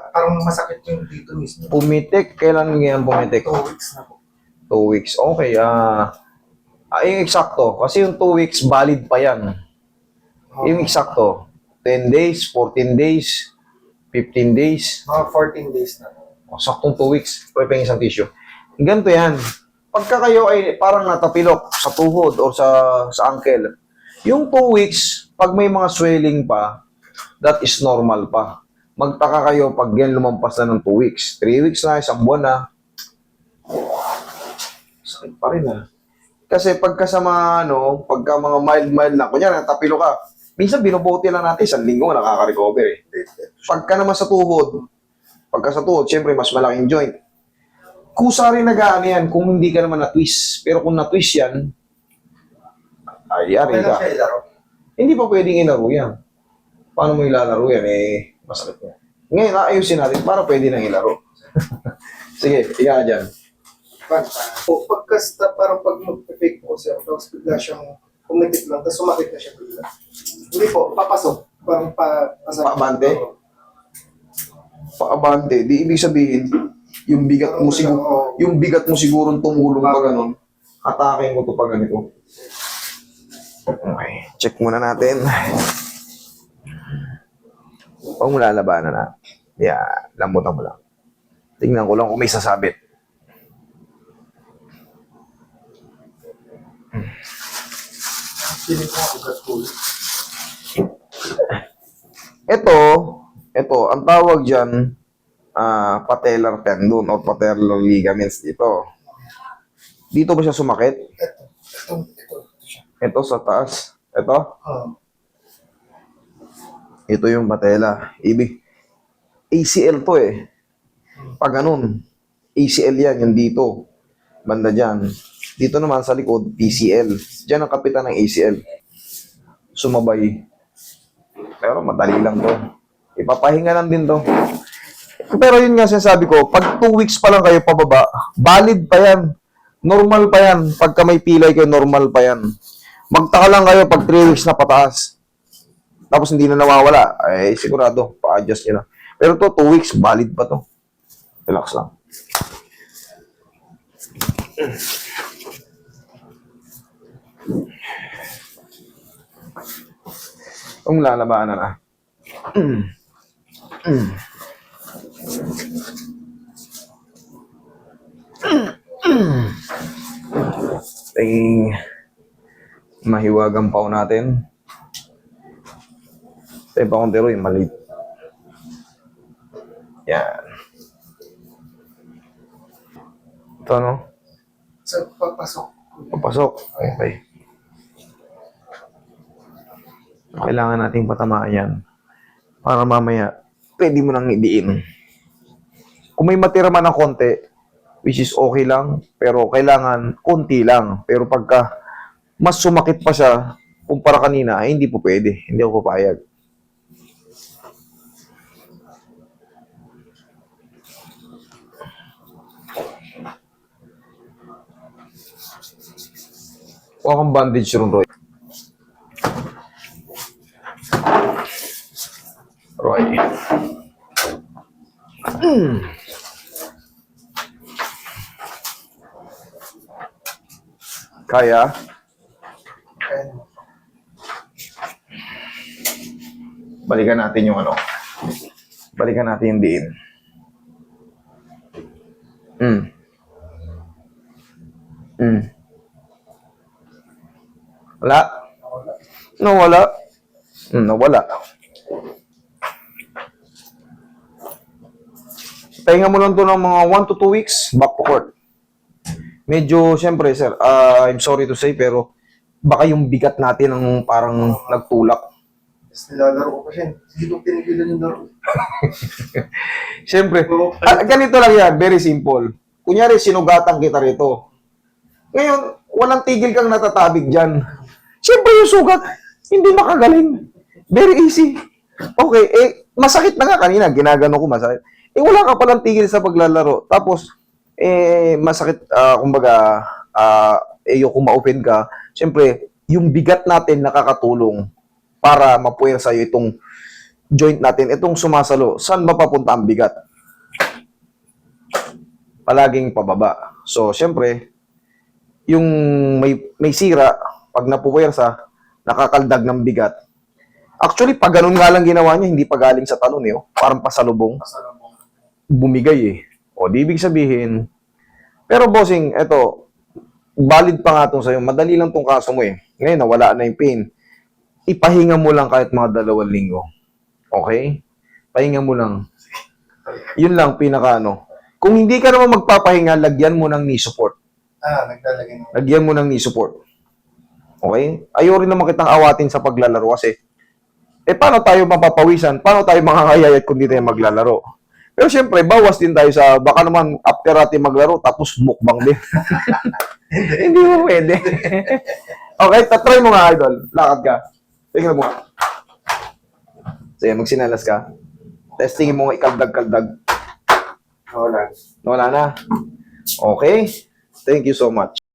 parang masakit yung dito mismo. Pumitik, kailan yan pumitik? 2 weeks na po. 2 weeks. Okay, yung eksakto. Kasi yung 2 weeks, valid pa yan. Yung eksakto, 10 days, 14 days, 15 days. Mga 14 days na. Saktong 2 weeks, pwede isang tissue. Ganito yan. Pagka kayo ay parang natapilok sa tuhod o sa ankle, yung 2 weeks, pag may mga swelling pa, that is normal pa. Magtaka kayo pag yan lumampas na ng 2 weeks. 3 weeks na, isang buwan na. Sakit pa rin Kasi pagka sa mga, pagka mga mild na, kunyari, natapilok ka, minsan binubuti lang natin, 1 linggo nakaka-recover Pagka naman sa tuhod, syempre mas malaking joint. Kusa rin nag-aano yan kung hindi ka naman na-twist. Pero kung na-twist yan, yari ka. Hindi pa pwedeng ilaro yan. Paano mo ilalaro yan? Masakit mo. Ngayon, ayusin natin para pwede nang ilaro. Sige, higa ka dyan. Pagkasta, parang pag mag-fake po sir, tapos bigla siyang pumitik lang, tapos sumakit na siya bigla. Hindi po, papasok. Parang Paabante? Paabante. Di ibig sabihin, yung bigat mo siguro tumulong pa ganun. Atakin mo to pa ganito. Okay, check muna natin. Huwag mo lalabanan na. Lambutan mo lang. Tingnan ko lang kung may sasabit. Ito, ang tawag dyan, patellar tendon o patellar ligaments dito. Dito ba siya sumakit? Ito siya. Ito sa taas. Ito? Ito yung patella. ACL to Pag ganun, ACL yan, yung dito. Banda dyan. Dito naman sa likod, PCL. Diyan ang kapitan ng ACL. Sumabay. Pero madali lang to. Ipapahinga lang din to. Pero yun nga sinasabi ko, pag 2 weeks pa lang kayo pababa, valid pa yan. Normal pa yan. Pagka may pilay kayo, normal pa yan. Magtaka lang kayo pag 3 weeks na pataas. Tapos hindi na nawawala. Sigurado, pa-adjust nyo na. Pero to, 2 weeks, valid pa to. Relax lang. Kung lalabanan na. Mahiwagang pao natin. Tayo pa kong teroy, maliit. Yan. Ito, no? Sa pagpasok. Papasok. Okay. Kailangan nating patamaan yan. Para mamaya, pwede mo nang idiin. Kung may matira man ng konti, which is okay lang, pero kailangan konti lang. Pero pagka mas sumakit pa siya, kumpara kanina, hindi po pwede. Hindi ako papayag. Huwag kang bandage ron, Roy. Kaya? Balikan natin yung Balikan natin yung diin. Wala? Nawala? Nawala. Pahinga mo lang to ng mga 1 to 2 weeks, back to court. Medyo, siyempre, sir, I'm sorry to say, pero baka yung bigat natin ang parang nagtulak. Nilalaro ko pa siya. Hindi ko tinigilan yung laro. Siyempre, ganito lang yan, very simple. Kunyari, sinugatan kita rito. Ngayon, walang tigil kang natatabig dyan. Siyempre yung sugat, hindi makagaling. Very easy. Okay, masakit na nga kanina, ginagano ko masakit. Wala ka palang tigil sa paglalaro. Tapos, masakit, kumbaga, kung ma-open ka, siyempre, yung bigat natin nakakatulong para mapuwer sa'yo itong joint natin, itong sumasalo, saan ba papunta ang bigat? Palaging pababa. So, syempre, yung may sira, pag napuwersa, nakakaldag ng bigat. Actually, pag ganun nga lang ginawa niya, hindi pa galing sa talon eh. Oh. Parang pasalubong. Bumigay eh. O, di ibig sabihin. Pero bossing, eto, valid pa nga itong sa'yo. Madali lang tong kaso mo eh. Ngayon, nawala na yung pain. Ipahinga mo lang kahit mga 2 linggo. Okay? Pahinga mo lang. Yun lang, pinaka ano. Kung hindi ka naman magpapahinga, lagyan mo ng knee support. Naglalagay na. Lagyan mo ng knee support. Okay? Ayaw rin naman kitang awatin sa paglalaro kasi paano tayo mapapawisan? Paano tayo makakayayat kung di tayo maglalaro? Pero syempre, bawas din tayo sa, baka naman after natin maglaro, tapos mukbang din. Hindi mo pwede. Okay, try mo nga, idol. Lakad ka. Tingnan mo nga. Sige, magsinalas ka. Testingin mo nga ikaldag-kaldag. Wala. Wala na. Okay. Thank you so much.